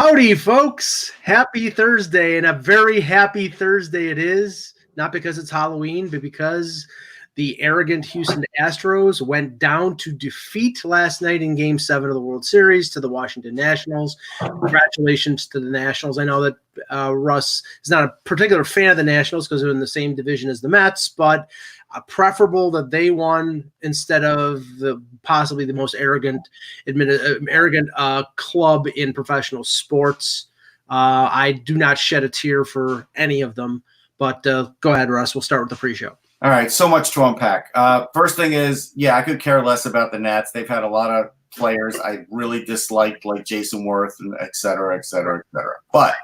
Howdy, folks. Happy Thursday, and a very happy Thursday it is. Not because it's Halloween, but because the arrogant Houston Astros went down to defeat last night in Game 7 of the World Series to the Washington Nationals. Congratulations to the Nationals. I know that Russ is not a particular fan of the Nationals because they're in the same division as the Mets, but preferable that they won instead of possibly the most arrogant club in professional sports. I do not shed a tear for any of them, but go ahead, Russ. We'll start with the pre-show. All right, so much to unpack. First thing is, I could care less about the Nats. They've had a lot of players I really disliked, like Jason Worth, and et cetera, et cetera, et cetera. But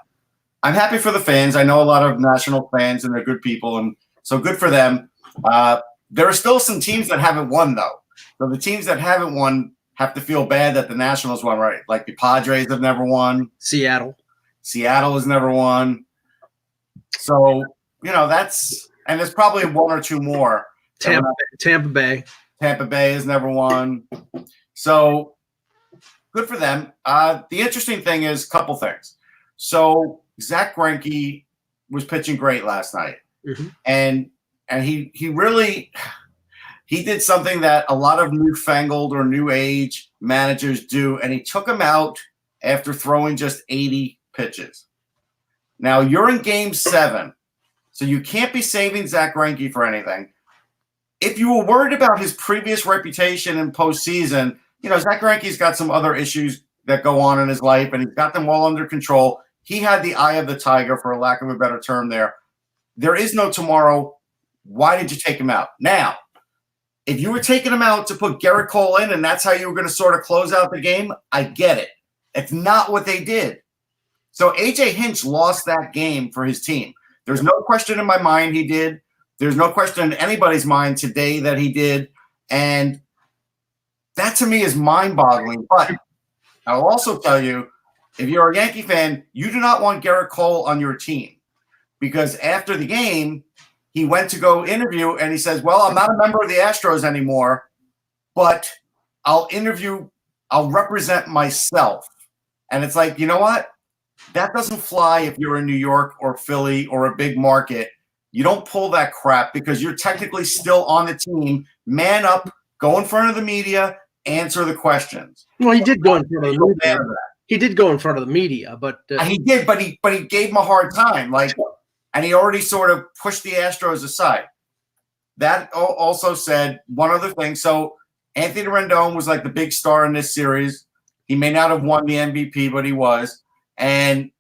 I'm happy for the fans. I know a lot of National fans, and they're good people, and so good for them. There are still some teams that haven't won, though. So the teams that haven't won have to feel bad that the Nationals won, right? Like the Padres have never won. Seattle has never won. So, that's – and there's probably one or two more. Tampa Bay has never won. So good for them. The interesting thing is a couple things. So Zach Greinke was pitching great last night. Mm-hmm. And he really did something that a lot of newfangled or new age managers do, and he took him out after throwing just 80 pitches. Now, you're in Game 7, so you can't be saving Zach Greinke for anything. If you were worried about his previous reputation in postseason, Zach Greinke's got some other issues that go on in his life, and he's got them well under control. He had the eye of the tiger, for a lack of a better term there. There is no tomorrow. Why did you take him out? Now, if you were taking him out to put Gerrit Cole in and that's how you were going to sort of close out the game, I get it. It's not what they did. So A.J. Hinch lost that game for his team. There's no question in my mind he did. There's no question in anybody's mind today that he did. And that to me is mind-boggling. But I'll also tell you, if you're a Yankee fan, you do not want Gerrit Cole on your team. Because after the game, he went to go interview, and he says, well, I'm not a member of the Astros anymore, but I'll represent myself. And it's like, you know what? That doesn't fly if you're in New York or Philly or a big market. You don't pull that crap because you're technically still on the team. Man up, go in front of the media, answer the questions. Well, he did go in front of the media. He did go in front of the media, but he did, but he gave him a hard time. And he already sort of pushed the Astros aside. That also said one other thing. So Anthony Rendon was like the big star in this series. He may not have won the MVP, but he was. And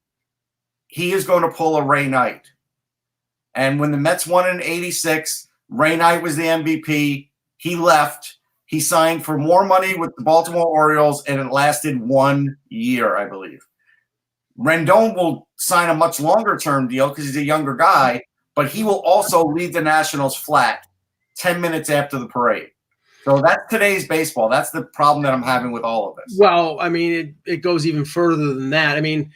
he is going to pull a Ray Knight. And when the Mets won in 86, Ray Knight was the MVP. He left. He signed for more money with the Baltimore Orioles, and it lasted 1 year, I believe. Rendon will sign a much longer-term deal because he's a younger guy, but he will also leave the Nationals flat 10 minutes after the parade. So that's today's baseball. That's the problem that I'm having with all of this. Well, I mean, it goes even further than that. I mean,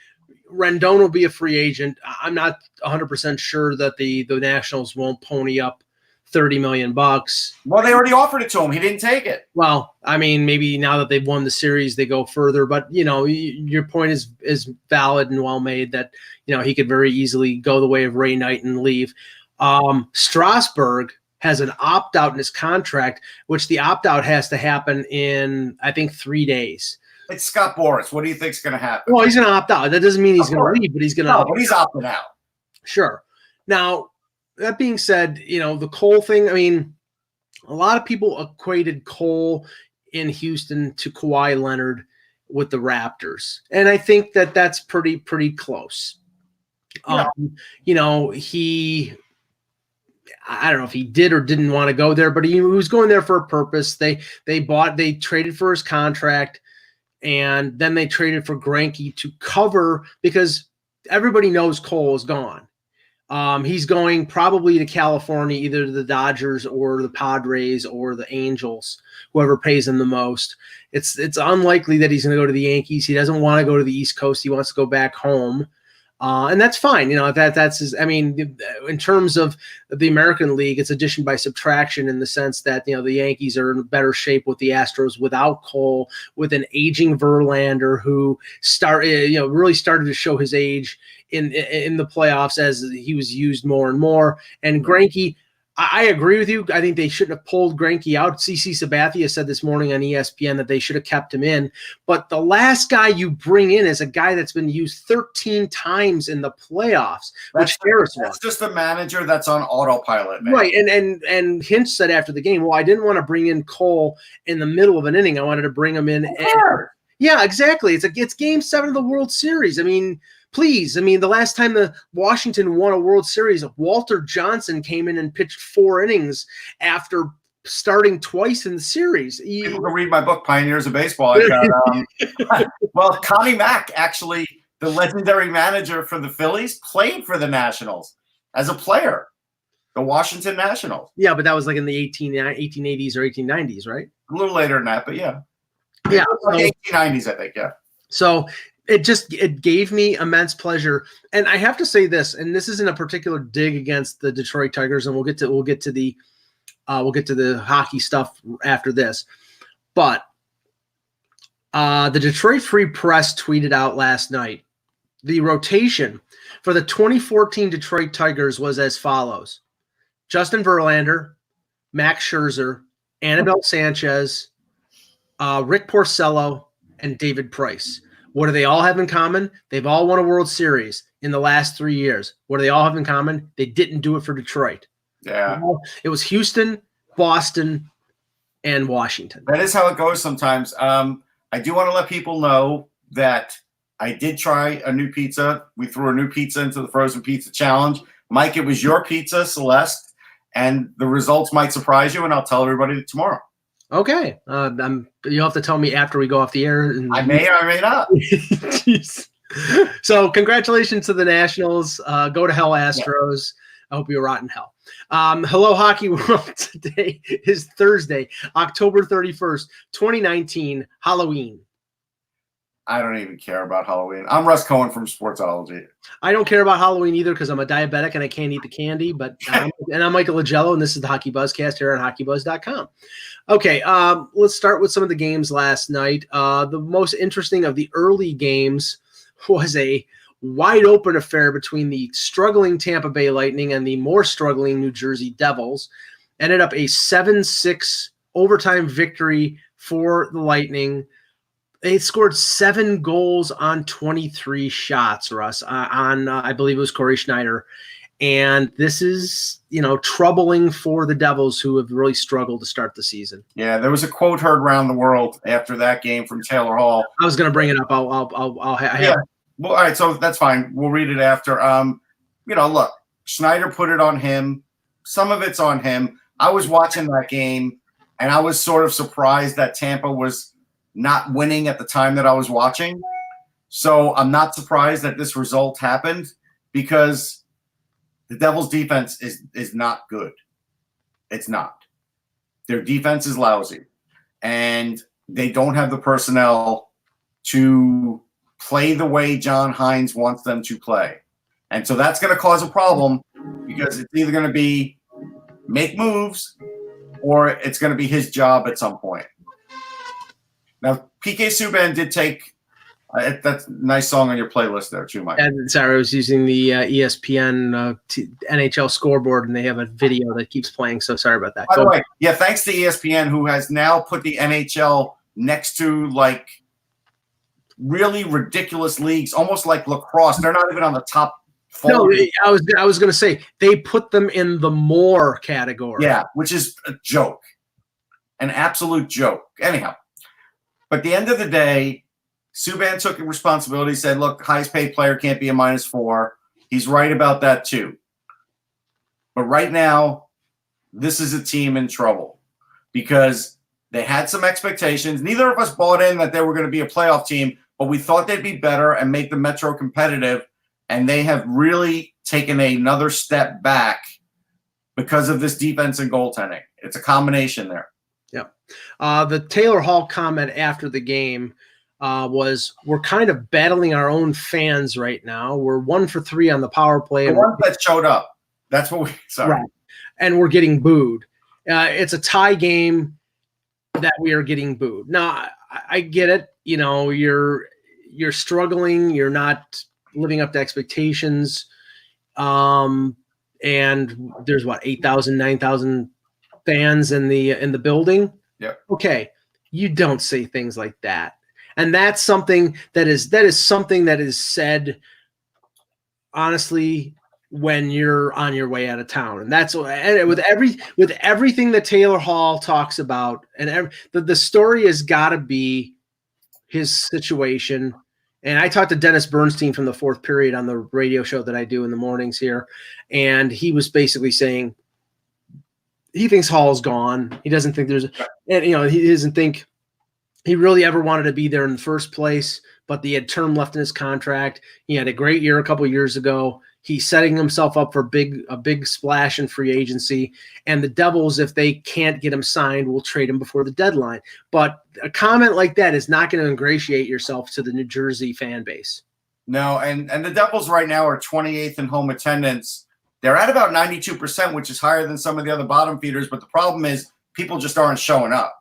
Rendon will be a free agent. I'm not 100% sure that the Nationals won't pony up $30 million. Well, they already offered it to him. He didn't take it. Well, I mean, maybe now that they've won the series, they go further. But, your point is valid and well made that, he could very easily go the way of Ray Knight and leave. Strasburg has an opt-out in his contract, which the opt-out has to happen in, I think, 3 days. It's Scott Boras. What do you think is going to happen? Well, he's going to opt out. That doesn't mean he's going to leave, but he's going to opt out. But he's opting out. Sure. Now, that being said, the Cole thing, I mean, a lot of people equated Cole in Houston to Kawhi Leonard with the Raptors. And I think that that's pretty close. Yeah. I don't know if he did or didn't want to go there, but he was going there for a purpose. They traded for his contract, and then they traded for Greinke to cover because everybody knows Cole is gone. He's going probably to California, either to the Dodgers or the Padres or the Angels, whoever pays him the most. It's unlikely that he's going to go to the Yankees. He doesn't want to go to the East Coast. He wants to go back home. And that's fine. I mean, in terms of the American League, it's addition by subtraction in the sense that, the Yankees are in better shape with the Astros without Cole, with an aging Verlander who really started to show his age in the playoffs as he was used more and more. And Greinke, I agree with you. I think they shouldn't have pulled Greinke out. CC Sabathia said this morning on ESPN that they should have kept him in. But the last guy you bring in is a guy that's been used 13 times in the playoffs, which Harris was. That's just a manager that's on autopilot, man. Right. And Hinch said after the game, well, I didn't want to bring in Cole in the middle of an inning. I wanted to bring him in. Yeah, exactly. It's Game 7 of the World Series. I mean, please. I mean, the last time the Washington won a World Series, Walter Johnson came in and pitched 4 innings after starting twice in the series. People can read my book, Pioneers of Baseball. Well, Connie Mack, actually, the legendary manager for the Phillies, played for the Nationals as a player, the Washington Nationals. Yeah, but that was like in the 1880s or 1890s, right? A little later than that, but yeah. Yeah. Like 1890s, I think, yeah. So it gave me immense pleasure. And I have to say this, and this isn't a particular dig against the Detroit Tigers, and we'll get to the hockey stuff after this. But the Detroit Free Press tweeted out last night, the rotation for the 2014 Detroit Tigers was as follows: Justin Verlander, Max Scherzer, Anibal Sanchez, Rick Porcello, and David Price. What do they all have in common? They've all won a World Series in the last 3 years. What do they all have in common? They didn't do it for Detroit. Yeah. It was Houston, Boston, and Washington. That is how it goes sometimes. I do want to let people know that I did try a new pizza. We threw a new pizza into the Frozen Pizza Challenge. Mike, it was your pizza, Celeste, and the results might surprise you, and I'll tell everybody tomorrow. Okay. You'll have to tell me after we go off the air. I may or I may not. Jeez. So congratulations to the Nationals. Go to hell, Astros. Yeah. I hope you rot in hell. Hello, Hockey World. Today is Thursday, October 31st, 2019, Halloween. I don't even care about Halloween. I'm Russ Cohen from Sportsology. I don't care about Halloween either because I'm a diabetic and I can't eat the candy. But I'm Michael Lagello, and this is the Hockey Buzzcast here on HockeyBuzz.com. Okay, let's start with some of the games last night. The most interesting of the early games was a wide open affair between the struggling Tampa Bay Lightning and the more struggling New Jersey Devils. Ended up a 7-6 overtime victory for the Lightning. They scored 7 goals on 23 shots, Russ, on I believe it was Corey Schneider. And this is, troubling for the Devils, who have really struggled to start the season. Yeah, there was a quote heard around the world after that game from Taylor Hall. I was going to bring it up. I'll have. Well, all right, so that's fine. We'll read it after. Look, Schneider put it on him. Some of it's on him. I was watching that game, and I was sort of surprised that Tampa was not winning at the time that I was watching. So I'm not surprised that this result happened because the Devils' defense is not good. It's not. Their defense is lousy, and they don't have the personnel to play the way John Hines wants them to play. And so that's going to cause a problem because it's either going to be make moves or it's going to be his job at some point. Now, PK Subban did take that's a nice song on your playlist there too, Mike. And sorry, I was using the ESPN NHL scoreboard, and they have a video that keeps playing, so sorry about that. By the way, yeah, thanks to ESPN, who has now put the NHL next to, like, really ridiculous leagues, almost like lacrosse. They're not even on the top 4. No, I was going to say, they put them in the more category. Yeah, which is a joke. An absolute joke. Anyhow. But at the end of the day, Subban took responsibility, said, look, highest paid player can't be a -4. He's right about that too. But right now, this is a team in trouble because they had some expectations. Neither of us bought in that they were going to be a playoff team, but we thought they'd be better and make the Metro competitive, and they have really taken another step back because of this defense and goaltending. It's a combination there. Yeah. The Taylor Hall comment after the game was we're kind of battling our own fans right now. We're 1 for 3 on the power play. The ones that showed up. That's what we – sorry. Right. And we're getting booed. It's a tie game that we are getting booed. Now, I get it. You know, you're struggling. You're not living up to expectations. And there's 8,000, 9,000 fans in the building. Yeah. Okay. You don't say things like that. And that's something that is something that is said honestly when you're on your way out of town. And that's with everything that Taylor Hall talks about, and the story has got to be his situation. And I talked to Dennis Bernstein from the Fourth Period on the radio show that I do in the mornings here. And he was basically saying he thinks Hall's gone. He doesn't think he doesn't think he really ever wanted to be there in the first place, but he had term left in his contract. He had a great year a couple of years ago. He's setting himself up for a big splash in free agency. And the Devils, if they can't get him signed, will trade him before the deadline. But a comment like that is not going to ingratiate yourself to the New Jersey fan base. No, and the Devils right now are 28th in home attendance. They're at about 92%, which is higher than some of the other bottom feeders. But the problem is people just aren't showing up.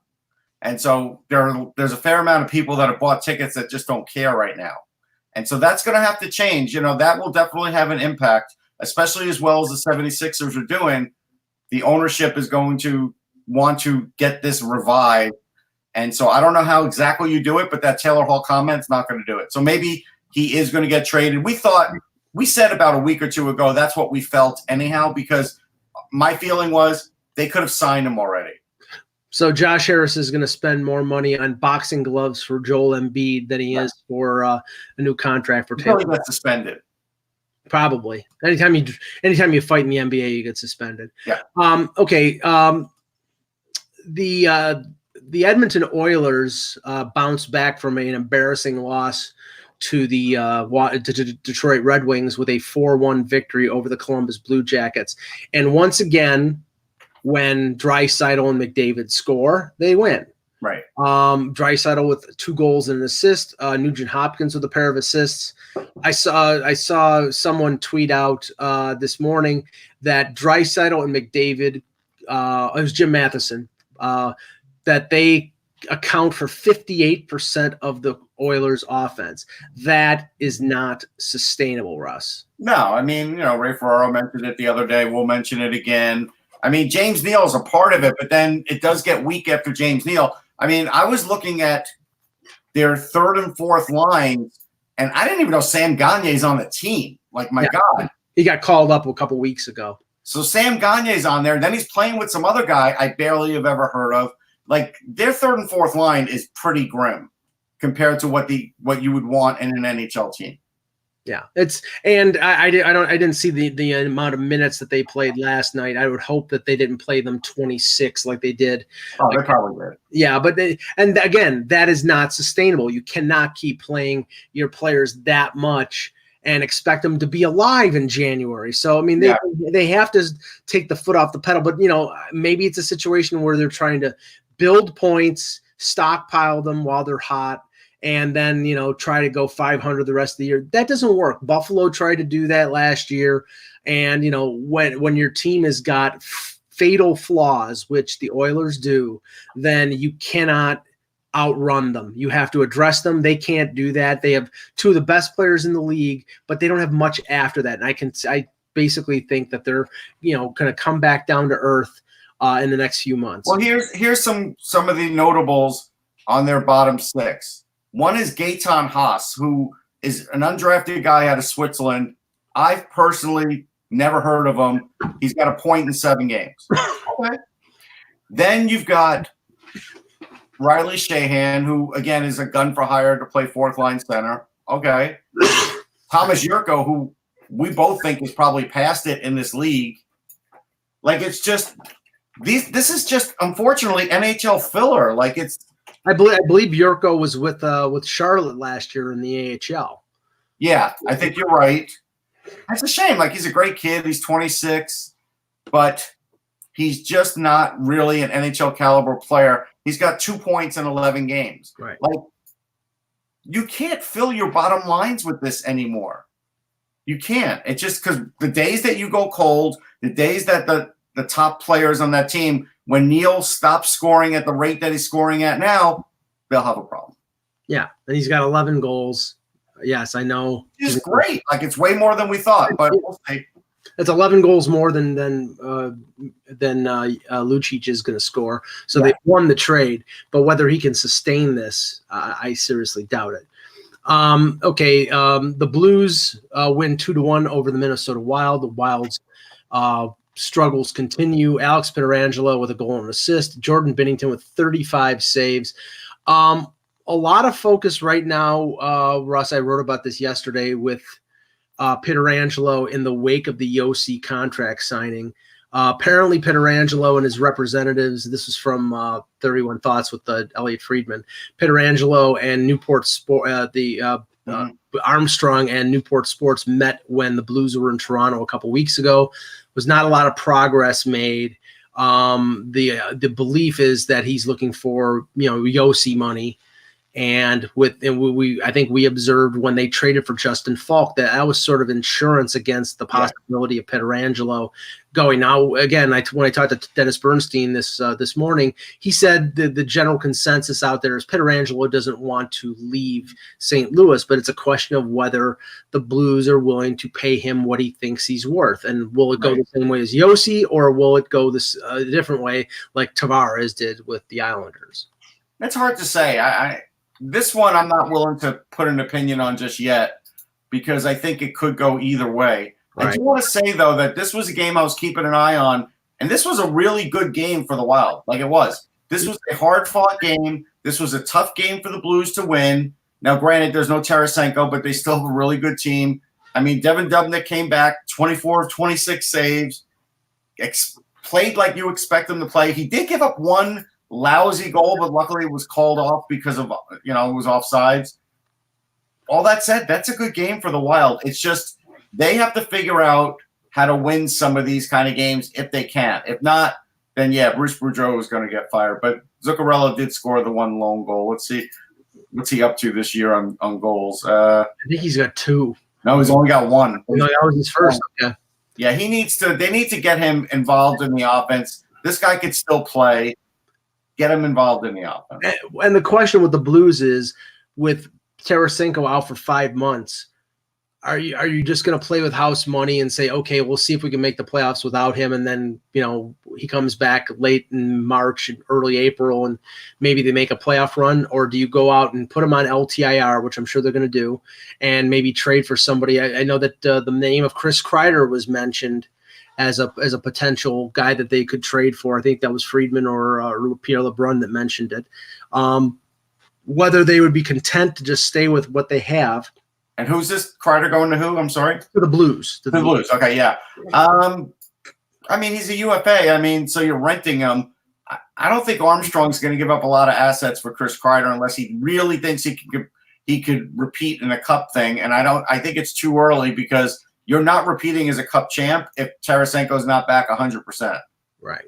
And so there's a fair amount of people that have bought tickets that just don't care right now. And so that's going to have to change. You know, that will definitely have an impact, especially as well as the 76ers are doing. The ownership is going to want to get this revived. And so I don't know how exactly you do it, but that Taylor Hall comment's not going to do it. So maybe he is going to get traded. We said about a week or two ago, that's what we felt anyhow, because my feeling was they could have signed him already. So Josh Harris is going to spend more money on boxing gloves for Joel Embiid than he is for a new contract for Taylor. He got suspended. Probably. Anytime you fight in the NBA, you get suspended. Yeah. Okay. The Edmonton Oilers bounced back from an embarrassing loss to the Detroit Red Wings with a 4-1 victory over the Columbus Blue Jackets. And once again, when Draisaitl and McDavid score, they win. Right. Draisaitl with 2 goals and an assist. Nugent Hopkins with a pair of assists. I saw someone tweet out this morning that Draisaitl and McDavid, it was Jim Matheson, that they account for 58% of the Oilers' offense. That is not sustainable, Russ. No, I mean, Ray Ferraro mentioned it the other day. We'll mention it again. I mean, James Neal is a part of it, but then it does get weak after James Neal. I mean, I was looking at their third and fourth lines, and I didn't even know Sam Gagne's on the team. Like, my God. He got called up a couple weeks ago. So Sam Gagne's on there. Then he's playing with some other guy I barely have ever heard of. Like, their third and fourth line is pretty grim compared to what you would want in an NHL team. Yeah, I didn't see the amount of minutes that they played last night. I would hope that they didn't play them 26 like they did. Oh, they probably did. Yeah, but again, that is not sustainable. You cannot keep playing your players that much and expect them to be alive in January. So I mean, they have to take the foot off the pedal. But maybe it's a situation where they're trying to build points, stockpile them while they're hot, and then, try to go 500 the rest of the year. That doesn't work. Buffalo tried to do that last year. And, when your team has got fatal flaws, which the Oilers do, then you cannot outrun them. You have to address them. They can't do that. They have 2 of the best players in the league, but they don't have much after that. And I basically think that they're, going to come back down to earth in the next few months. Well, here's some of the notables on their bottom 6. One is Gaetan Haas, who is an undrafted guy out of Switzerland. I've personally never heard of him. He's got a point in 7 games. Okay. Then you've got Riley Shahan, who, again, is a gun for hire to play fourth-line center. Okay. Thomas Yurko, who we both think is probably past it in this league. Like, it's just – this is just, unfortunately, NHL filler. Like, it's – I believe Yurko was with Charlotte last year in the AHL. Yeah, I think you're right. That's a shame. Like, he's a great kid. He's 26, but he's just not really an NHL caliber player. He's got 2 points in 11 games. Right. Like, you can't fill your bottom lines with this anymore. You can't. It's just because the days that you go cold, the days that the top players on that team, when Neil stops scoring at the rate that he's scoring at now, they'll have a problem. Yeah, and he's got 11 goals. Yes, I know. It's great. Like, it's way more than we thought, but we'll see. It's 11 goals more than Lucic is going to score. So they won the trade, but whether he can sustain this, I seriously doubt it. The Blues win 2-1 over the Minnesota Wild. The Wild's struggles continue. Alex Pietrangelo with a goal and an assist. Jordan Binnington with 35 saves. A lot of focus right now, Russ, I wrote about this yesterday with Pietrangelo in the wake of the Yossi contract signing. Apparently Pietrangelo and his representatives, this is from 31 Thoughts with Elliot Friedman, Pietrangelo and Newport Sport, Armstrong and Newport Sports met when the Blues were in Toronto a couple weeks ago. Was not a lot of progress made. The belief is that he's looking for, Yossi money. And I think we observed when they traded for Justin Falk that was sort of insurance against the possibility of Pietrangelo going. Now, again, when I talked to Dennis Bernstein this morning, he said the general consensus out there is Pietrangelo doesn't want to leave St. Louis, but it's a question of whether the Blues are willing to pay him what he thinks he's worth. And will it go the same way as Yossi, or will it go this a different way like Tavares did with the Islanders? That's hard to say. This one I'm not willing to put an opinion on just yet because I think it could go either way. Right. I do want to say, though, that this was a game I was keeping an eye on, and this was a really good game for the Wild. Like, it was. This was a hard-fought game. This was a tough game for the Blues to win. Now, granted, there's no Tarasenko, but they still have a really good team. I mean, Devin Dubnyk came back, 24 of 26 saves, played like you expect him to play. He did give up one lousy goal, but luckily it was called off because of, it was offsides. All that said, that's a good game for the Wild. It's just they have to figure out how to win some of these kind of games if they can. If not, then Bruce Boudreau is going to get fired. But Zuccarello did score the one lone goal. Let's see what's he up to this year on goals. I think he's got 2. No, he's only got 1. No, that was his first. Okay. Yeah, they need to get him involved in the offense. This guy could still play. Get him involved in the offense. And the question with the Blues is, with Tarasenko out for 5 months, are you just going to play with house money and say, okay, we'll see if we can make the playoffs without him, and then he comes back late in March and early April, and maybe they make a playoff run? Or do you go out and put him on LTIR, which I'm sure they're going to do, and maybe trade for somebody? I know that the name of Chris Kreider was mentioned as a potential guy that they could trade for. I think that was Friedman or Pierre LeBrun that mentioned it. Whether they would be content to just stay with what they have. And who's this Kreider going to who? I'm sorry? To the Blues. To the Blues. Okay, yeah. I mean, he's a UFA. I mean, so you're renting him. I don't think Armstrong's going to give up a lot of assets for Chris Kreider unless he really thinks he could repeat in a cup thing. And I think it's too early because you're not repeating as a cup champ if Tarasenko's not back 100%. Right.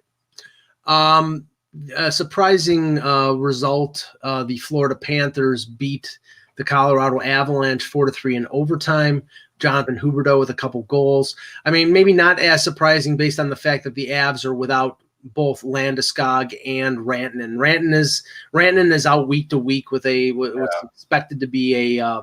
A surprising result. The Florida Panthers beat the Colorado Avalanche 4-3 in overtime. Jonathan Huberdeau with a couple goals. I mean, maybe not as surprising based on the fact that the Avs are without both Landeskog and Rantanen. Rantanen is out week to week with what's expected to be a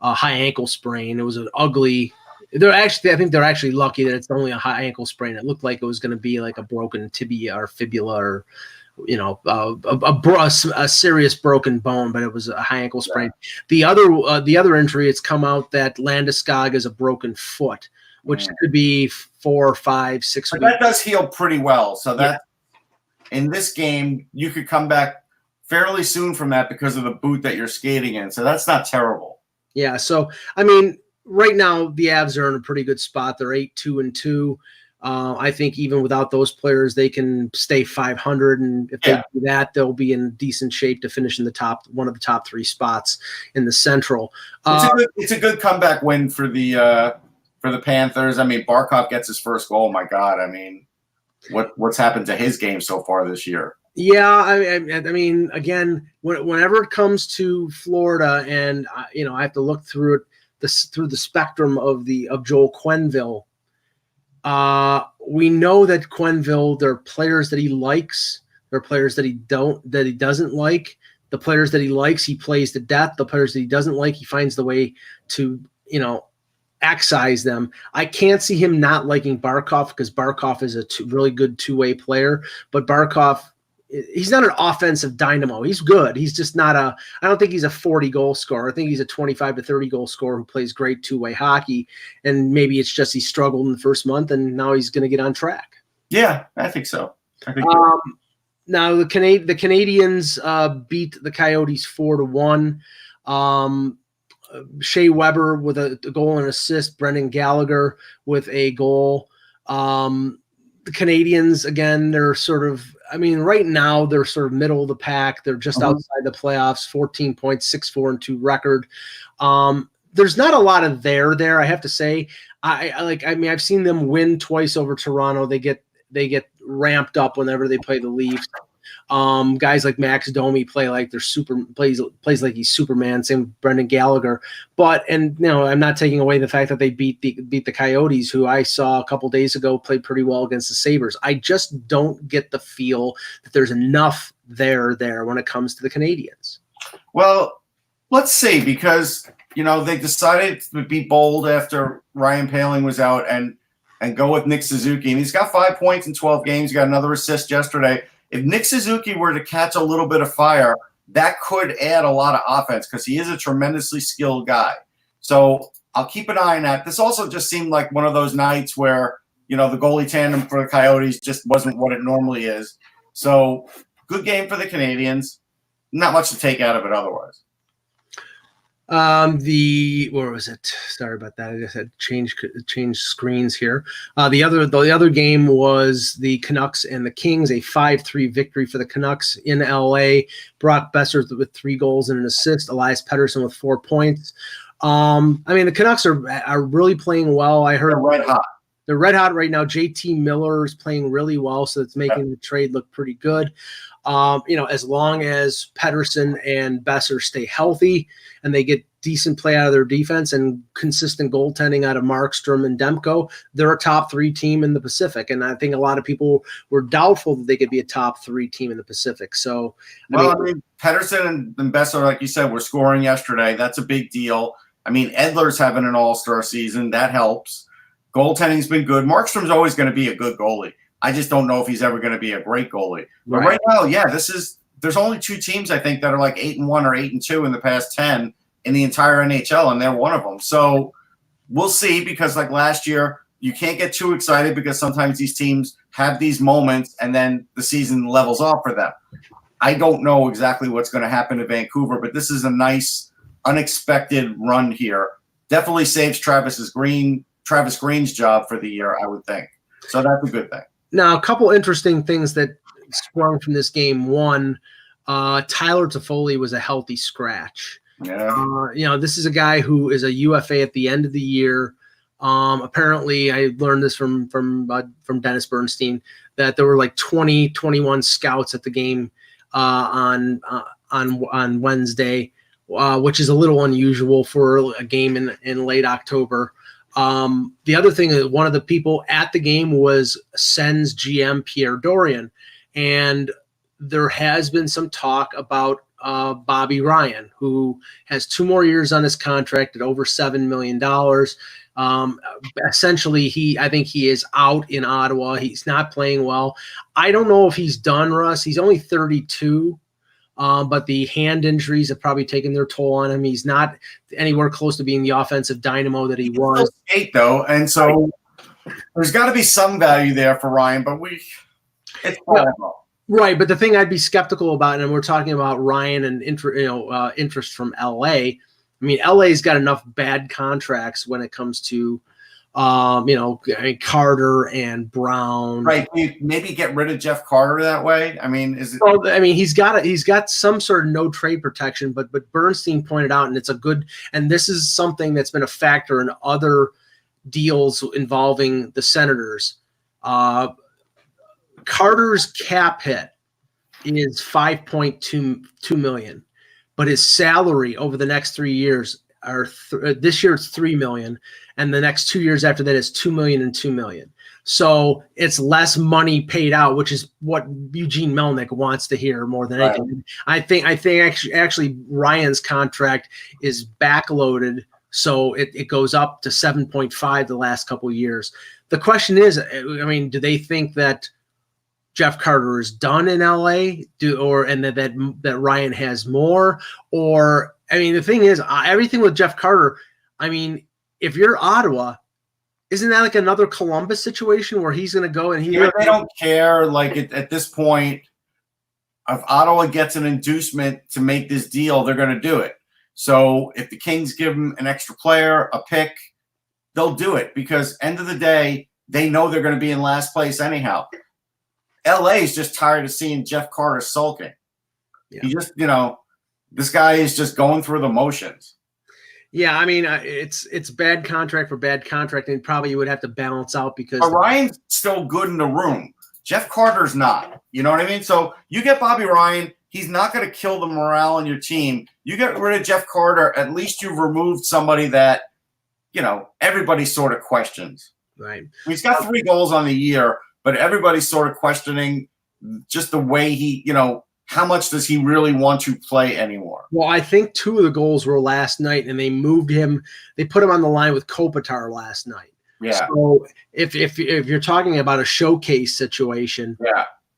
high ankle sprain. It was an ugly. I think they're actually lucky that it's only a high ankle sprain. It looked like it was going to be like a broken tibia or fibula or, a serious broken bone, but it was a high ankle sprain. Yeah. The other injury, it's come out that Landeskog is a broken foot, which could be 4, 5, 6 weeks. That does heal pretty well. So that in this game, you could come back fairly soon from that because of the boot that you're skating in. So that's not terrible. Yeah. So, I mean, right now, the Avs are in a pretty good spot. They're 8-2-2. I think even without those players, they can stay 500, and if they do that, they'll be in decent shape to finish in one of the top 3 spots in the Central. It's a good comeback win for the Panthers. I mean, Barkov gets his first goal. My God, I mean, what's happened to his game so far this year? Yeah, I mean, again, whenever it comes to Florida, and I have to look through through the spectrum of Joel Quenneville. We know that Quenneville, there are players that he likes, there are players that he doesn't like. The players that he likes, he plays to death. The players that he doesn't like, he finds the way to excise them. I can't see him not liking Barkov because Barkov is a really good two-way player, but Barkov, he's not an offensive dynamo. He's good. He's just not I don't think he's a 40-goal scorer. I think he's a 25 to 30-goal scorer who plays great two-way hockey, and maybe it's just he struggled in the first month, and now he's going to get on track. Yeah, I think so. Now, the Canadiens beat the Coyotes 4-1. Shea Weber with a goal and assist. Brendan Gallagher with a goal. The Canadiens, again, they're right now they're sort of middle of the pack. They're just outside the playoffs, 14 points, 6-4-2 record. There's not a lot of there, I have to say. I've seen them win twice over Toronto. They get ramped up whenever they play the Leafs. Guys like Max Domi play like they're plays like he's Superman. Same with Brendan Gallagher. I'm not taking away the fact that they beat the Coyotes, who I saw a couple days ago played pretty well against the Sabres. I just don't get the feel that there's enough there when it comes to the Canadiens. Well, let's see, because they decided to be bold after Ryan Poehling was out and go with Nick Suzuki, and he's got 5 points in 12 games. He got another assist yesterday. If Nick Suzuki were to catch a little bit of fire, that could add a lot of offense because he is a tremendously skilled guy. So I'll keep an eye on that. This also just seemed like one of those nights where, the goalie tandem for the Coyotes just wasn't what it normally is. So good game for the Canadiens. Not much to take out of it otherwise. Where was it? Sorry about that. I just had change screens here. The other game was the Canucks and the Kings, a 5-3 victory for the Canucks in LA. Brock Besser with 3 goals and an assist. Elias Pettersson with 4 points. The Canucks are really playing well. I heard they're red hot. They're red hot right now. JT Miller is playing really well, so it's making the trade look pretty good. As long as Pettersson and Besser stay healthy and they get decent play out of their defense and consistent goaltending out of Markstrom and Demko, they're a top 3 team in the Pacific. And I think a lot of people were doubtful that they could be a top 3 team in the Pacific. So, Pettersson and Besser, like you said, were scoring yesterday. That's a big deal. Edler's having an all-star season. That helps. Goaltending's been good. Markstrom's always going to be a good goalie. I just don't know if he's ever going to be a great goalie. But right now, there's only 2 teams, I think, that are like 8-1 or 8-2 in the past 10 in the entire NHL, and they're one of them. So we'll see, because like last year, you can't get too excited because sometimes these teams have these moments and then the season levels off for them. I don't know exactly what's going to happen to Vancouver, but this is a nice, unexpected run here. Definitely saves Travis Green's job for the year, I would think. So that's a good thing. Now, a couple interesting things that sprung from this game. One, Tyler Toffoli was a healthy scratch. Yeah. This is a guy who is a UFA at the end of the year. Apparently, I learned this from Dennis Bernstein, that there were like 21 scouts at the game on Wednesday, which is a little unusual for a game in late October. The other thing is, one of the people at the game was Sens GM Pierre Dorian, and there has been some talk about Bobby Ryan, who has 2 more years on his contract at over $7 million. Essentially, I think he is out in Ottawa. He's not playing well. I don't know if he's done, Russ. He's only 32. But the hand injuries have probably taken their toll on him. He's not anywhere close to being the offensive dynamo that he was. Skate, though, and so there's got to be some value there for Ryan. But it's right. But the thing I'd be skeptical about, and we're talking about Ryan and interest from LA. LA's got enough bad contracts when it comes to Carter and Brown. Right. Maybe get rid of Jeff Carter that way. He's got some sort of no trade protection, but Bernstein pointed out, and and this is something that's been a factor in other deals involving the Senators. Carter's cap hit is 5.22 million, but his salary over the next 3 years are this year it's 3 million, and the next 2 years after that is 2 million and 2 million. So it's less money paid out, which is what Eugene Melnick wants to hear more than anything. I think actually Ryan's contract is backloaded, so it goes up to 7.5 the last couple of years. The question is, I mean, do they think that Jeff Carter is done in LA, and that Ryan has more? Or, I mean, the thing is, everything with Jeff Carter, I mean, if you're Ottawa, isn't that like another Columbus situation where he's going to go and they don't care? Like at this point, if Ottawa gets an inducement to make this deal, they're going to do it. So if the Kings give him an extra player, a pick, they'll do it because end of the day, they know they're going to be in last place anyhow. LA is just tired of seeing Jeff Carter sulking. Yeah. He just, this guy is just going through the motions. Yeah, I mean, it's bad contract for bad contract, and probably you would have to balance out because Ryan's still good in the room. Jeff Carter's not. You know what I mean? So you get Bobby Ryan, he's not going to kill the morale on your team. You get rid of Jeff Carter, at least you've removed somebody that, everybody sort of questions. Right. He's got 3 goals on the year, but everybody's sort of questioning just the way he, how much does he really want to play anymore? Well, I think 2 of the goals were last night, and they moved him. They put him on the line with Kopitar last night. Yeah. So if you're talking about a showcase situation,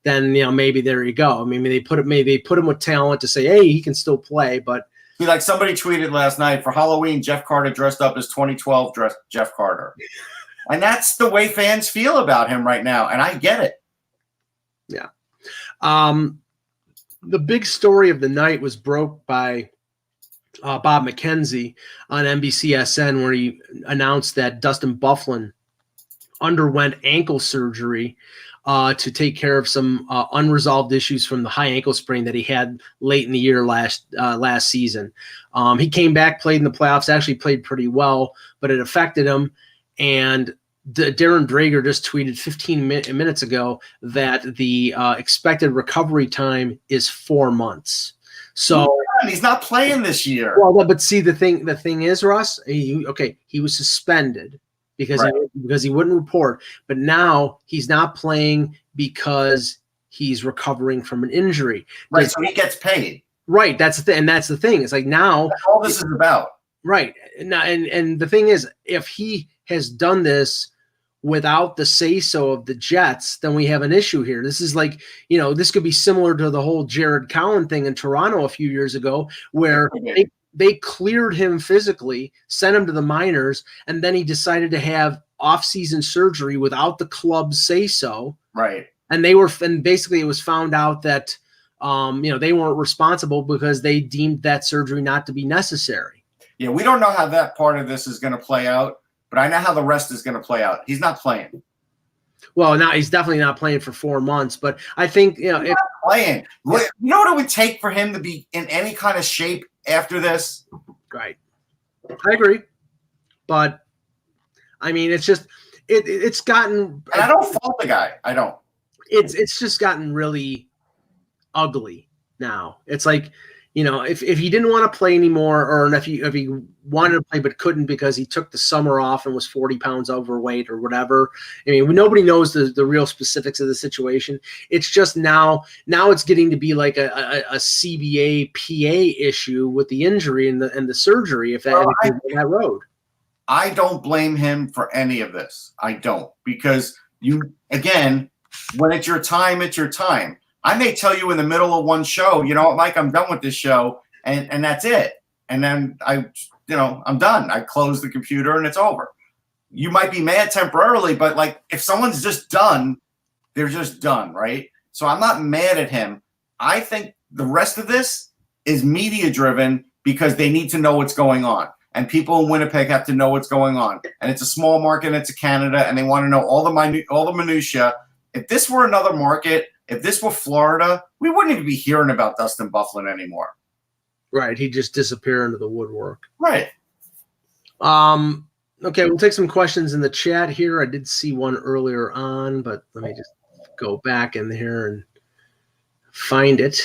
then maybe there you go. I mean, they put him with talent to say, hey, he can still play. But like somebody tweeted last night for Halloween, Jeff Carter dressed up as 2012 Jeff Carter, and that's the way fans feel about him right now, and I get it. Yeah. The big story of the night was broke by Bob McKenzie on NBCSN, where he announced that Dustin Byfuglien underwent ankle surgery to take care of some unresolved issues from the high ankle sprain that he had late in the year last season. He came back, played in the playoffs, actually played pretty well, but it affected him. And Darren Drager just tweeted 15 minutes ago that the expected recovery time is 4 months. So he's not playing this year. Well, but see, the thing is, Russ, he was suspended because he wouldn't report, but now he's not playing because he's recovering from an injury. Right, so he gets paid. Right, that's the thing, and that's the thing. It's like now that's all this is about. Right, now, and the thing is, if he has done this without the say-so of the Jets, then we have an issue here. This is like, this could be similar to the whole Jared Cowan thing in Toronto a few years ago, where they cleared him physically, sent him to the minors, and then he decided to have off-season surgery without the club's say-so. Right. And basically it was found out that, they weren't responsible because they deemed that surgery not to be necessary. Yeah, we don't know how that part of this is going to play out. But I know how the rest is going to play out. He's not playing. Well, now he's definitely not playing for 4 months. But I think he's not playing. You know what it would take for him to be in any kind of shape after this? Right. I agree. But I mean, it's just it's gotten. And I don't fault the guy. I don't. It's just gotten really ugly now. It's like, if he didn't want to play anymore, or if he wanted to play but couldn't because he took the summer off and was 40 pounds overweight or whatever. I mean, nobody knows the real specifics of the situation. It's just now it's getting to be like a CBA PA issue with the injury and the surgery if that road. I don't blame him for any of this. I don't, because when it's your time, it's your time. I may tell you in the middle of one show, you know what, Mike, I'm done with this show, and that's it. And then I'm done. I close the computer and it's over. You might be mad temporarily, but like if someone's just done, they're just done, right? So I'm not mad at him. I think the rest of this is media driven because they need to know what's going on. And people in Winnipeg have to know what's going on. And it's a small market, it's a Canada, and they want to know all the minutia. If this were another market, if this were Florida, we wouldn't even be hearing about Dustin Byfuglien anymore. Right. He'd just disappear into the woodwork. Right. Okay, we'll take some questions in the chat here. I did see one earlier on, but let me just go back in here find it,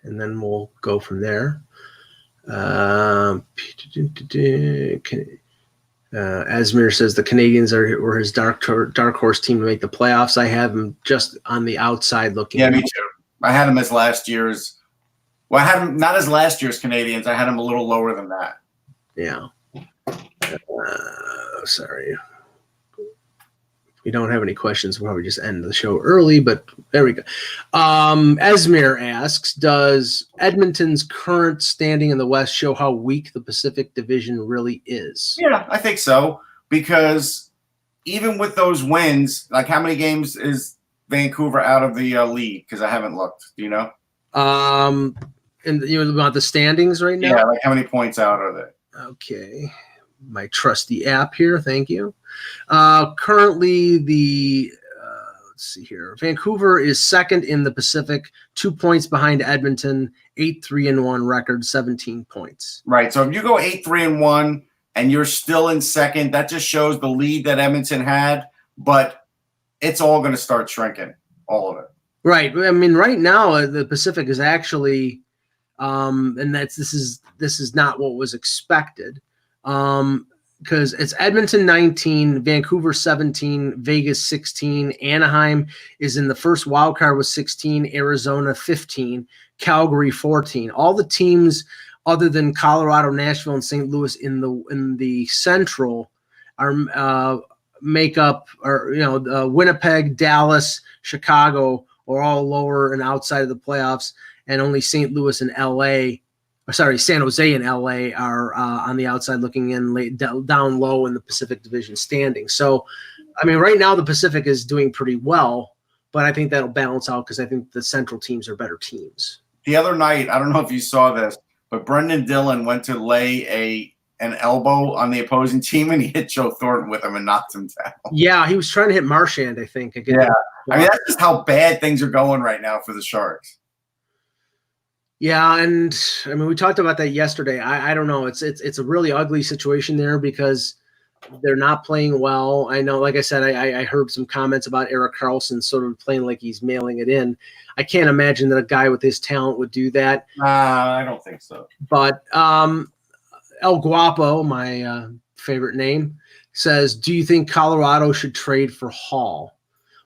and then we'll go from there. Asmir says the Canadiens were his dark horse team to make the playoffs. I have him just on the outside looking. Yeah, me too. I had him as last year's. Well, I had him not as last year's Canadiens. I had him a little lower than that. Yeah. Sorry. We don't have any questions. We'll probably just end the show early, but there we go. Esmir asks, does Edmonton's current standing in the West show how weak the Pacific Division really is? Yeah, I think so. Because even with those wins, like how many games is Vancouver out of the league? Because I haven't looked. Do you know? And you want the standings right now? Yeah, like how many points out are they? Okay. My trusty app here. Thank you. Currently, let's see here. Vancouver is second in the Pacific, 2 points behind Edmonton, 8-3-1 record, 17 points. Right. So if you go 8-3-1 and you're still in second, that just shows the lead that Edmonton had, but it's all going to start shrinking, all of it. Right. I mean, right now the Pacific is actually, and this is not what was expected. Because it's Edmonton 19, Vancouver 17, Vegas 16, Anaheim is in the first wild card with 16, Arizona 15, Calgary 14. All the teams other than Colorado, Nashville, and St. Louis in the Central are Winnipeg, Dallas, Chicago are all lower and outside of the playoffs, and only St. Louis and San Jose and LA are on the outside looking in, down low in the Pacific Division standing. So, I mean, right now the Pacific is doing pretty well, but I think that'll balance out because I think the Central teams are better teams. The other night, I don't know if you saw this, but Brendan Dillon went to lay an elbow on the opposing team, and he hit Joe Thornton with him and knocked him down. Yeah, he was trying to hit Marchand, I think. Yeah, I mean, that's just how bad things are going right now for the Sharks. Yeah, and I mean, we talked about that yesterday. I don't know. It's a really ugly situation there because they're not playing well. I know, like I said, I heard some comments about Erik Karlsson sort of playing like he's mailing it in. I can't imagine that a guy with his talent would do that. I don't think so. But El Guapo, my favorite name, says, do you think Colorado should trade for Hall?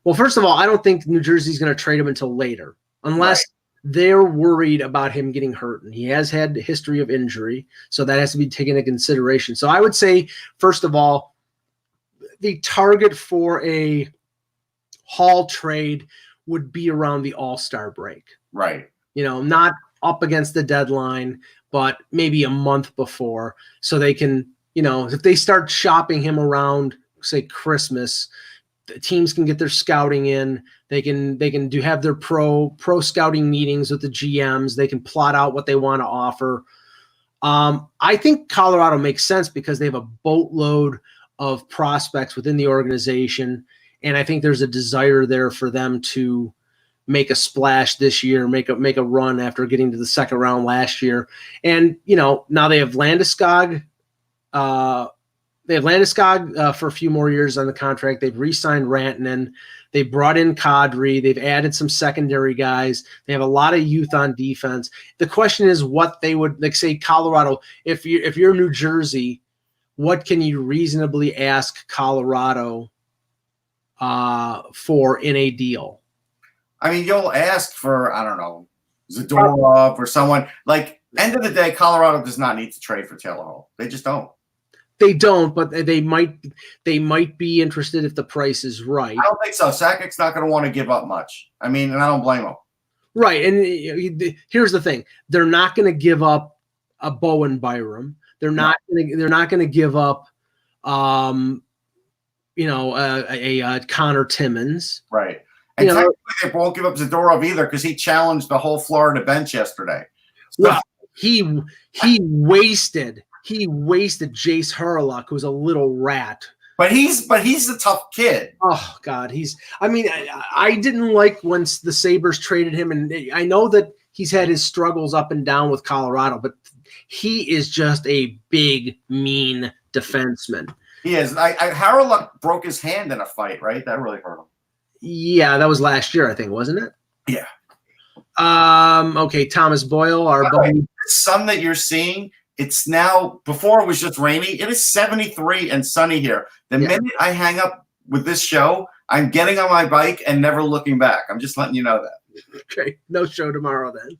Well, first of all, I don't think New Jersey's going to trade him until later, unless they're worried about him getting hurt. And he has had a history of injury, so that has to be taken into consideration. So I would say, first of all, the target for a Hall trade would be around the All-Star break. Right. Not up against the deadline, but maybe a month before, so they can, if they start shopping him around, say Christmas, the teams can get their scouting in. They can have their pro scouting meetings with the GMs. They can plot out what they want to offer. I think Colorado makes sense because they have a boatload of prospects within the organization, and I think there's a desire there for them to make a splash this year, make a run after getting to the second round last year. And now they have Landeskog. They have Landeskog for a few more years on the contract. They've re-signed Rantanen. They've brought in Kadri. They've added some secondary guys. They have a lot of youth on defense. The question is what they would, like, say Colorado, if you're New Jersey, what can you reasonably ask Colorado for in a deal? I mean, you'll ask for, I don't know, Zadorov or someone. Like, end of the day, Colorado does not need to trade for Taylor Hall. They just don't. They don't, but they might be interested if the price is right. I don't think so. Sakic's not going to want to give up much. I mean, and I don't blame him. Right, and here's the thing: they're not going to give up a Bowen Byram. They're not going to give up, a Connor Timmins. Right, and technically they won't give up Zadorov either because he challenged the whole Florida bench yesterday. So, well, he wasted. He wasted Jace Hurlock, who's a little rat. But he's a tough kid. Oh God, I didn't like when the Sabres traded him, and I know that he's had his struggles up and down with Colorado, but he is just a big, mean defenseman. He is. Hurlock broke his hand in a fight, right? That really hurt him. Yeah, that was last year, I think, wasn't it? Yeah. Okay, Thomas Boyle, our buddy. The sun that you're seeing, it's now, before it was just rainy, it is 73 and sunny here. The minute I hang up with this show, I'm getting on my bike and never looking back. I'm just letting you know that. Okay, no show tomorrow then.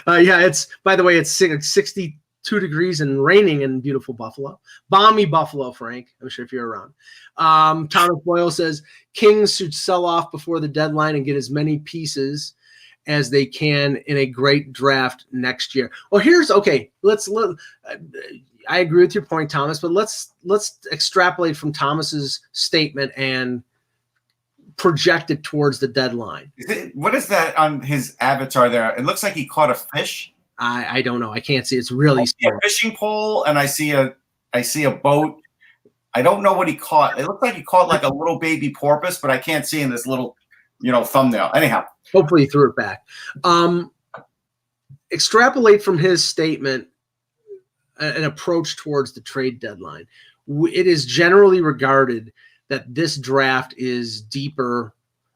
It's, by the way, it's 62 degrees and raining in beautiful Buffalo. Balmy Buffalo, Frank. I'm sure if you're around. Thomas Boyle says Kings should sell off before the deadline and get as many pieces as they can in a great draft next year. Well, I agree with your point, Thomas, but let's extrapolate from Thomas's statement and project it towards the deadline. What is that on his avatar there? It looks like he caught a fish. I don't know. I can't see. It's really a fishing pole, and I see a boat. I don't know what he caught. It looks like he caught like a little baby porpoise, but I can't see in this little, thumbnail. Anyhow. Hopefully he threw it back. Extrapolate from his statement an approach towards the trade deadline. It is generally regarded that this draft is deeper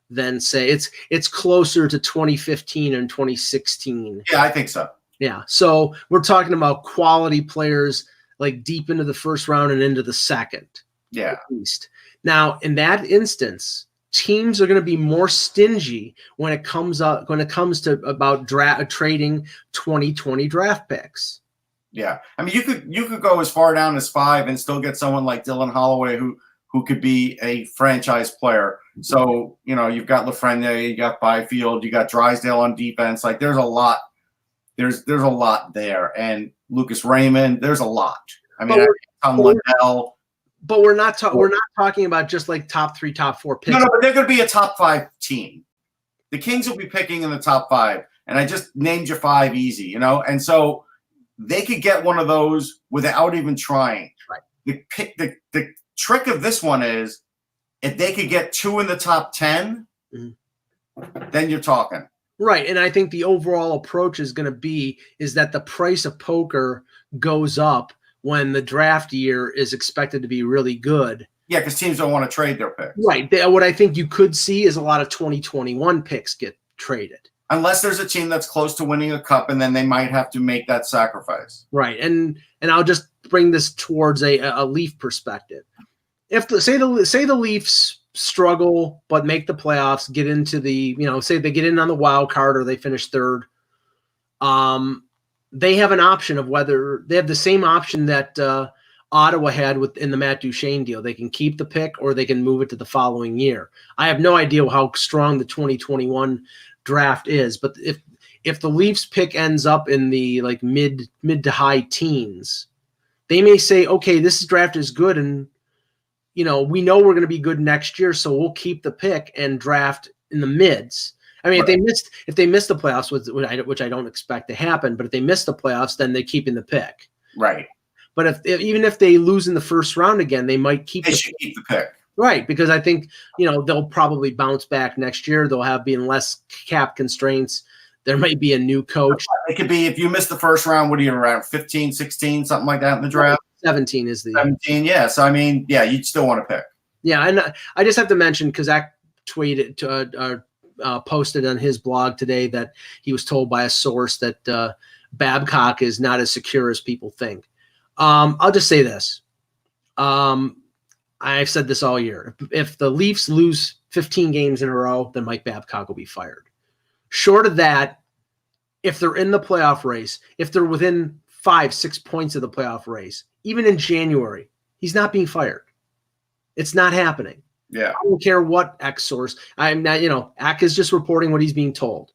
than, say, it's closer to 2015 and 2016. Yeah, I think so. Yeah. So we're talking about quality players like deep into the first round and into the second. Yeah. At least. Now, in that instance, teams are going to be more stingy when it comes to about trading 2020 draft picks. Yeah. I mean, you could go as far down as 5 and still get someone like Dylan Holloway who could be a franchise player. So, you've got Lafreniere, you got Byfield, you got Drysdale on defense. Like there's a lot. There's a lot there. And Lucas Raymond, there's a lot. I mean, Tom Lundell. But we're not talking about just like top 3, top 4 picks. No, but they're going to be a top 5 team. The Kings will be picking in the top 5, and I just named you 5 easy, and so they could get one of those without even trying. Right. The trick of this one is if they could get 2 in the top 10, then you're talking. Right, and I think the overall approach is going to is that the price of poker goes up when the draft year is expected to be really good. Yeah, because teams don't want to trade their picks. Right. What I think you could see is a lot of 2021 picks get traded. Unless there's a team that's close to winning a cup, and then they might have to make that sacrifice. Right, and I'll just bring this towards a Leaf perspective. If say the Leafs struggle but make the playoffs, get into the say they get in on the wild card or they finish third, they have an option of whether they have the same option that Ottawa had in the Matt Duchene deal. They can keep the pick or they can move it to the following year. I have no idea how strong the 2021 draft is, but if the Leafs pick ends up in the like mid to high teens, they may say, okay, this draft is good, and we know we're going to be good next year, so we'll keep the pick and draft in the mids. I mean, right. if they miss the playoffs, which I don't expect to happen, but if they miss the playoffs, then they're keeping the pick. Right. But even if they lose in the first round again, they might keep the pick. Right, because I think they'll probably bounce back next year. They'll being less cap constraints. There might be a new coach. It could be if you miss the first round. What are you around 15, 16, something like that in the draft? 17 is the 17. Yeah. So I mean, yeah, you'd still want to pick. Yeah, and I just have to mention because Zach tweeted posted on his blog today that he was told by a source that Babcock is not as secure as people think. I'll just say this. I've said this all year. If the Leafs lose 15 games in a row, then Mike Babcock will be fired. Short of that, if they're in the playoff race, if they're within 5-6 points of the playoff race, even in January, he's not being fired. It's not happening. Yeah. I don't care what X source. I'm not, Ack is just reporting what he's being told,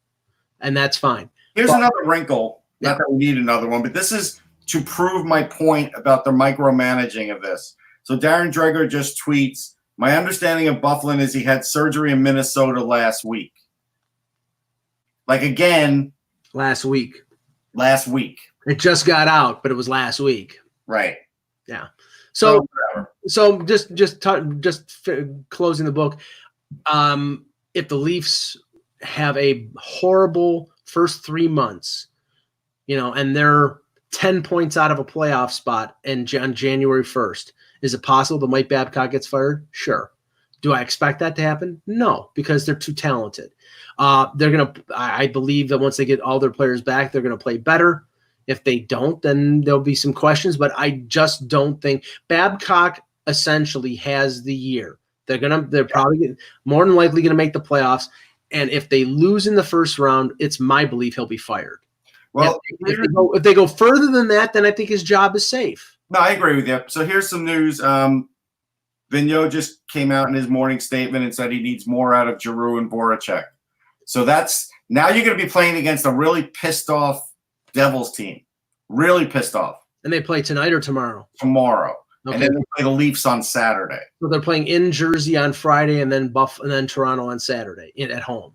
and that's fine. Here's another wrinkle. Yeah. Not that we need another one, but this is to prove my point about the micromanaging of this. So Darren Dreger just tweets, my understanding of Byfuglien is he had surgery in Minnesota last week. Like, again. Last week. It just got out, but it was last week. Right. Yeah. So just closing the book. If the Leafs have a horrible first 3 months, and they're 10 points out of a playoff spot on January 1st, is it possible that Mike Babcock gets fired? Sure. Do I expect that to happen? No, because they're too talented. I believe that once they get all their players back, they're going to play better. If they don't, then there'll be some questions, but I just don't think Babcock essentially has the year. They're probably more than likely going to make the playoffs. And if they lose in the first round, it's my belief he'll be fired. Well, if they go further than that, then I think his job is safe. No, I agree with you. So here's some news. Vigneault just came out in his morning statement and said he needs more out of Giroux and Voracek. So that's now you're going to be playing against a really pissed off Devils team. Really pissed off. And they play tonight or tomorrow? Tomorrow. Okay. And then they play the Leafs on Saturday. So they're playing in Jersey on Friday and then Toronto on Saturday at home.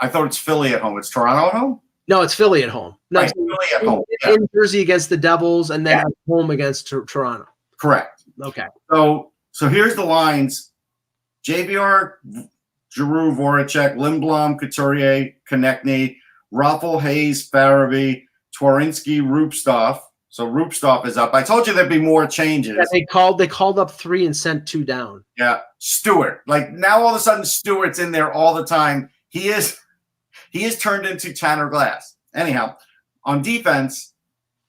I thought it's Philly at home. It's Toronto at home? No, it's Philly at home. No, right, Philly at home. In Jersey against the Devils and then at home against Toronto. Correct. Okay. So here's the lines. JVR, Giroux, Voracek, Lindblom, Couturier, Konechny, Raffl, Hayes, Farabee, Twarinski, Rupstov. So Rupstov is up. I told you there'd be more changes. Yeah, they called up 3 and sent 2 down. Yeah. Stewart. Like now all of a sudden Stewart's in there all the time. He is turned into Tanner Glass. Anyhow, on defense,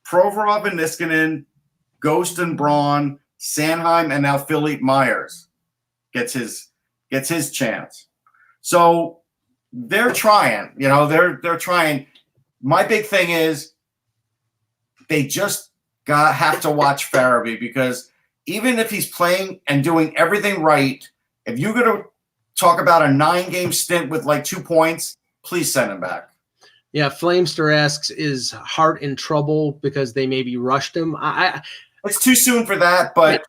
Provorov and Niskanen, Ghost and Braun, Sanheim, and now Philippe Myers gets his chance. So they're trying, they're trying. My big thing is they just have to watch Farabee, because even if he's playing and doing everything right, if you're going to talk about a 9-game stint with like 2 points, please send him back. Yeah, Flamester asks, is Hart in trouble because they maybe rushed him? It's too soon for that, but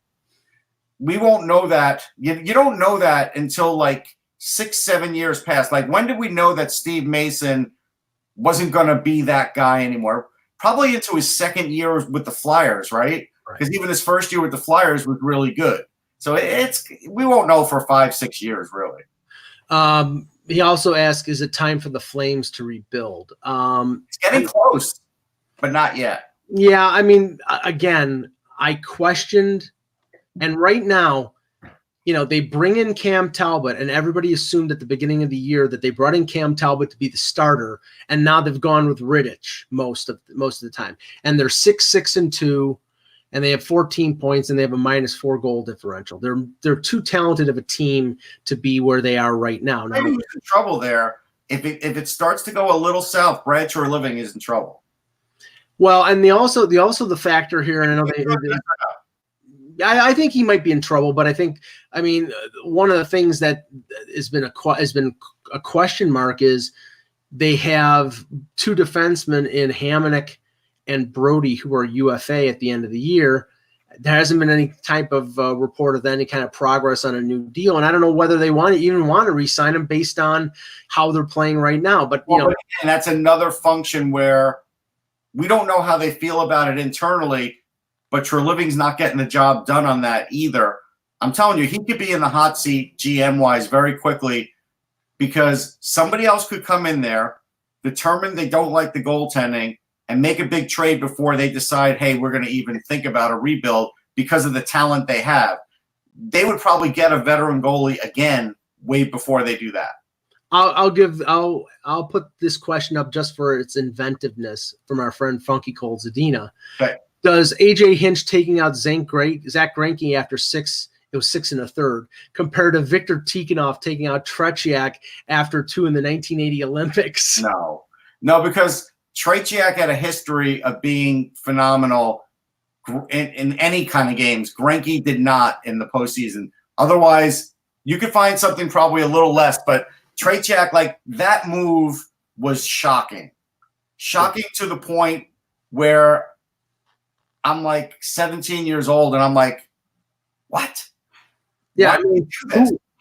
we won't know that. You don't know that until like 6-7 years pass. Like, when did we know that Steve Mason wasn't going to be that guy anymore? Probably into his second year with the Flyers, right? Because even his first year with the Flyers was really good. So we won't know for 5-6 years, really. He also asks, is it time for the Flames to rebuild? It's getting close, but not yet. Yeah, I mean, again, I questioned, and right now, they bring in Cam Talbot, and everybody assumed at the beginning of the year that they brought in Cam Talbot to be the starter, and now they've gone with Rittich most of the time, and they're 6-6-2, and they have 14 points, and they have a -4 goal differential. They're too talented of a team to be where they are right now. Maybe he's in trouble there. If it starts to go a little south, Bradshaw Living is in trouble. Well, and the factor here, and I know I think he might be in trouble, but one of the things that has been a question mark is they have 2 defensemen in Hamonic and Brody who are UFA at the end of the year. There hasn't been any type of report of any kind of progress on a new deal, and I don't know whether they want to re-sign them based on how they're playing right now. But and that's another function where we don't know how they feel about it internally. But Treliving's not getting the job done on that either. I'm telling you, he could be in the hot seat GM-wise very quickly, because somebody else could come in there, determine they don't like the goaltending, and make a big trade before they decide, hey, we're going to even think about a rebuild because of the talent they have. They would probably get a veteran goalie again way before they do that. I'll put this question up just for its inventiveness from our friend Funky Cold Zadina. Okay. Does AJ Hinch taking out Zach Greinke after 6 1/3 compared to Viktor Tikhonov taking out Tretiak after 2 in the 1980 Olympics? No, because Tretiak had a history of being phenomenal in any kind of games. Greinke did not in the postseason. Otherwise, you could find something probably a little less, but Tretiak, like, that move was shocking to the point where I'm like 17 years old, and I'm like, what? Yeah,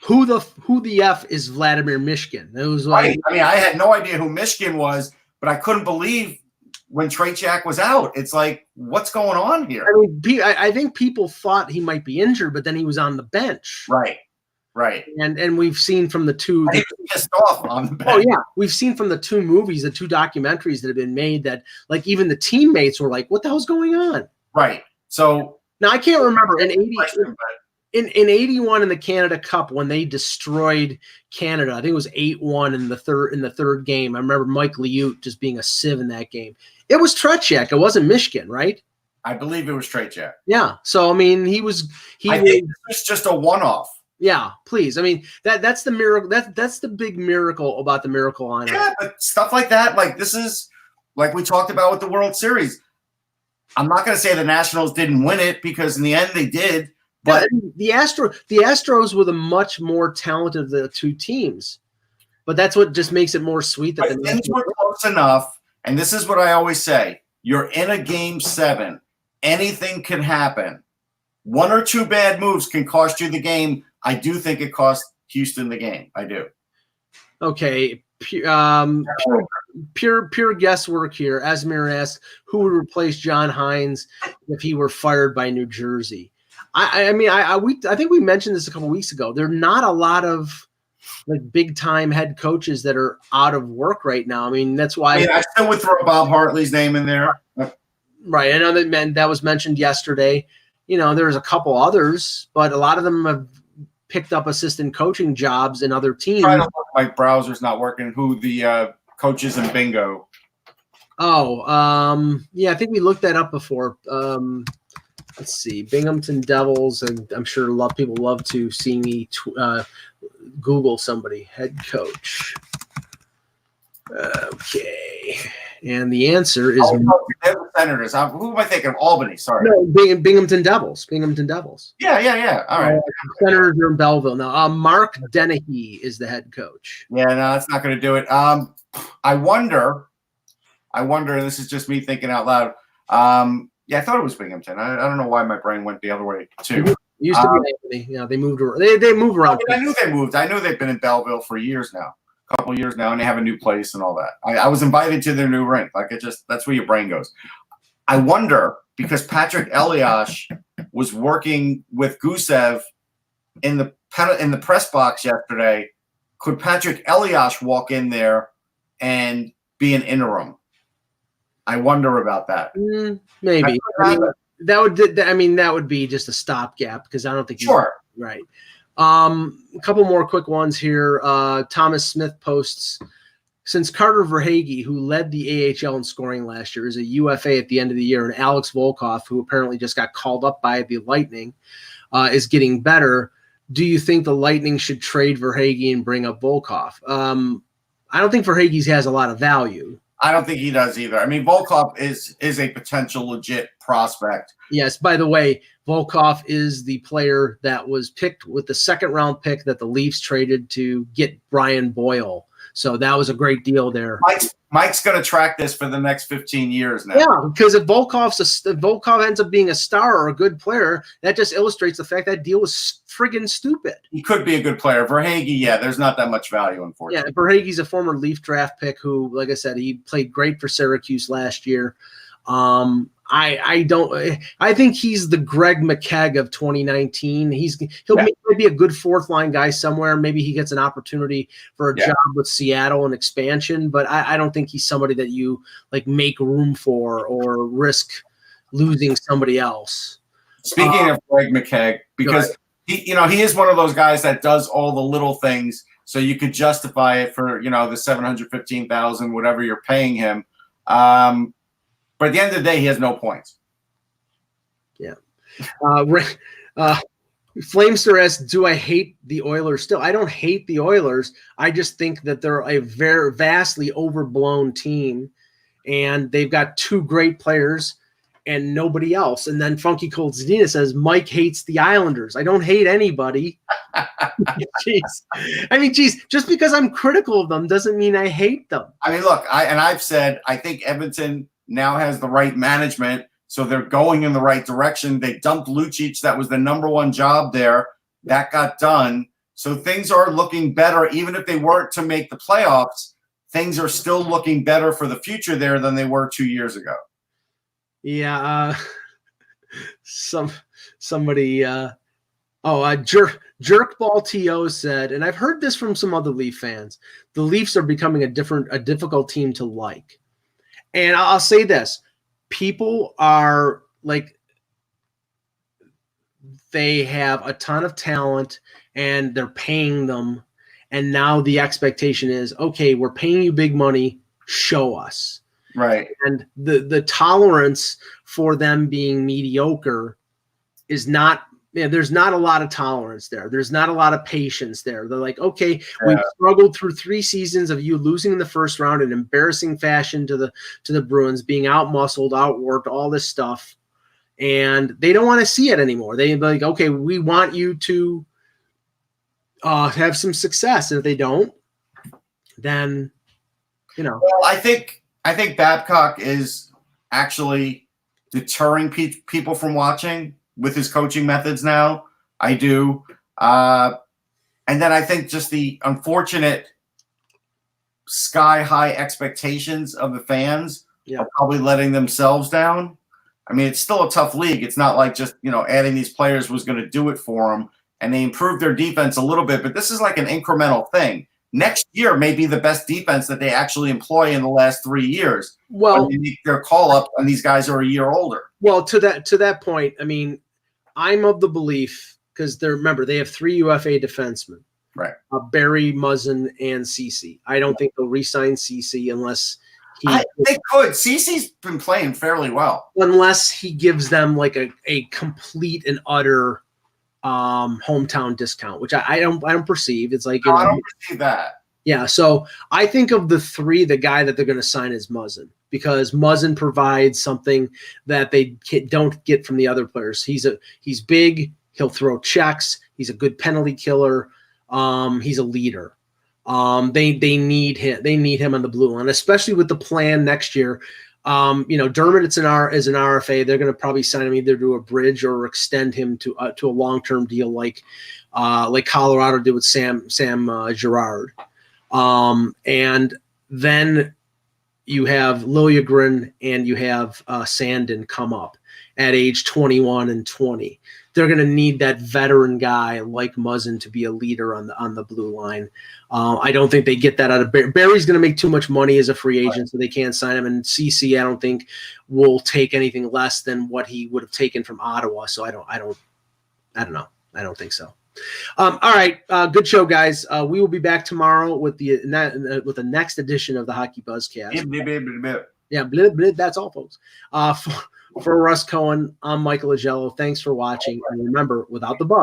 who the F is Vladimir Mishkin? It was like, right. I had no idea who Mishkin was, but I couldn't believe when Tretiak was out. It's like, what's going on here? I think people thought he might be injured, but then he was on the bench. Right. And we've seen from the 2 – he was pissed off on the bench. Oh, yeah. We've seen from the 2 movies, the 2 documentaries that have been made, that, like, even the teammates were like, what the hell's going on? Right. So now I can't remember in 80. in 81 in the Canada Cup when they destroyed Canada. I think it was 8-1 in the third game. I remember Mike Liut just being a sieve in that game. It was Tretiak. It wasn't Michigan, right? I believe it was Tretiak. Yeah. So I mean, I think this was just a one-off. Yeah, please. I mean, that's the miracle. That's the big miracle about the Miracle on Ice. Yeah, but stuff like that, like this is like we talked about with the World Series. I'm not going to say the Nationals didn't win it because in the end they did. But the Astros were the much more talented of the two teams. But that's what just makes it more sweet that the things were close enough. And this is what I always say: you're in a game 7. Anything can happen. 1 or 2 bad moves can cost you the game. I do think it cost Houston the game. I do. Okay. Pure guesswork here. Asmir asks, who would replace John Hines if he were fired by New Jersey? I think we mentioned this a couple weeks ago. There are not a lot of like big time head coaches that are out of work right now. I mean, that's why I still would throw Bob Hartley's name in there. Right. I know that was mentioned yesterday. There's a couple others, but a lot of them have picked up assistant coaching jobs in other teams. My browser's not working. Who the coach is in bingo? Oh, yeah, I think we looked that up before. Let's see, Binghamton Devils, and I'm sure people love to see me Google somebody. Head coach. Okay, and the answer is the Senators. Who am I thinking? Albany. Sorry. No, Binghamton Devils. Binghamton Devils. Yeah. All right. Senators are in Belleville now. Mark Dennehy is the head coach. Yeah, no, that's not going to do it. I wonder. This is just me thinking out loud. Yeah, I thought it was Binghamton. I don't know why my brain went the other way too. It used to be Anthony. Yeah, they moved around. They move around. I knew they moved. I know they've been in Belleville for years now. Couple years now, and they have a new place and all that. I was invited to their new rink. That's where your brain goes. I wonder, because Patrick Elias was working with Gusev in the press box yesterday, could Patrick Elias walk in there and be an interim? I wonder about that. Maybe. That would be just a stopgap because I don't think sure. Right. A couple more quick ones here. Thomas Smith posts, since Carter Verhaeghe, who led the AHL in scoring last year, is a UFA at the end of the year, and Alex Volkov, who apparently just got called up by the Lightning, is getting better, do you think the Lightning should trade Verhaeghe and bring up Volkov? I don't think Verhaeghe has a lot of value. I don't think he does either. I mean, Volkov is a potential legit prospect. Yes, by the way, Volkov is the player that was picked with the second-round pick that the Leafs traded to get Brian Boyle. So that was a great deal there. Mike's going to track this for the next 15 years now. Yeah, because if Volkov ends up being a star or a good player, that just illustrates the fact that deal was friggin' stupid. He could be a good player. Verhaeghe, yeah, there's not that much value, unfortunately. Yeah, Verhaeghe's a former Leaf draft pick who, like I said, he played great for Syracuse last year. I think he's the Greg McKegg of 2019. He'll be a good fourth line guy somewhere. Maybe he gets an opportunity for a job with Seattle and expansion, but I don't think he's somebody that you like make room for or risk losing somebody else. Speaking of Greg McKegg, because he is one of those guys that does all the little things, so you could justify it for the $715,000 whatever you're paying him. But at the end of the day, he has no points. Yeah. Flamester asks, do I hate the Oilers still? I don't hate the Oilers. I just think that they're a very vastly overblown team, and they've got 2 great players and nobody else. And then Funky Cold Zadina says, Mike hates the Islanders. I don't hate anybody. Jeez. Just because I'm critical of them doesn't mean I hate them. I mean, look, I've said I think Edmonton now has the right management, so they're going in the right direction. They dumped Lucic. That was the number 1 job there. That got done. So things are looking better. Even if they weren't to make the playoffs, things are still looking better for the future there than they were 2 years ago. Yeah. Somebody Jerkball TO said, and I've heard this from some other Leaf fans, the Leafs are becoming a difficult team to like. And I'll say this, people are like, they have a ton of talent and they're paying them. And now the expectation is, okay, we're paying you big money, show us. Right. And the tolerance for them being mediocre is not, there's not a lot of tolerance there. There's not a lot of patience there. They're like, okay, we've struggled through 3 seasons of you losing in the first round in embarrassing fashion to the Bruins, being out-muscled, outworked, all this stuff. And they don't want to see it anymore. They're like, okay, we want you to have some success. And if they don't, then, Well, I think Babcock is actually deterring people from watching with his coaching methods now. I do. And then I think just the unfortunate sky-high expectations of the fans are probably letting themselves down. I mean, it's still a tough league. It's not like just, adding these players was going to do it for them. And they improved their defense a little bit, but this is like an incremental thing. Next year may be the best defense that they actually employ in the last 3 years. Well, when they make their call up and these guys are a year older. Well, to that point, I mean, I'm of the belief, because they have 3 UFA defensemen, right? Barry, Muzzin, and Cece. I don't think they'll re-sign Cece unless they could. Cece's been playing fairly well, unless he gives them like a complete and utter hometown discount, which I don't perceive. It's like I don't perceive that. Yeah, so I think of the 3, the guy that they're going to sign is Muzzin, because Muzzin provides something that they don't get from the other players. He's big. He'll throw checks. He's a good penalty killer. He's a leader. They need him. They need him on the blue line, especially with the plan next year. Dermott is an RFA. They're going to probably sign him either to a bridge or extend him to a long-term deal, like Colorado did with Sam Girard. And then you have Liljegren and you have Sandin come up at age 21 and 20. They're going to need that veteran guy like Muzzin to be a leader on the blue line. I don't think they get that out of Barry. Barry's going to make too much money as a free agent, so they can't sign him. And CC, I don't think will take anything less than what he would have taken from Ottawa. So I don't know. I don't think so. All right, good show, guys. We will be back tomorrow with the next edition of the Hockey Buzzcast. Yeah, that's all, folks. For Russ Cohen, I'm Michael Agello. Thanks for watching. And remember, without the buzz,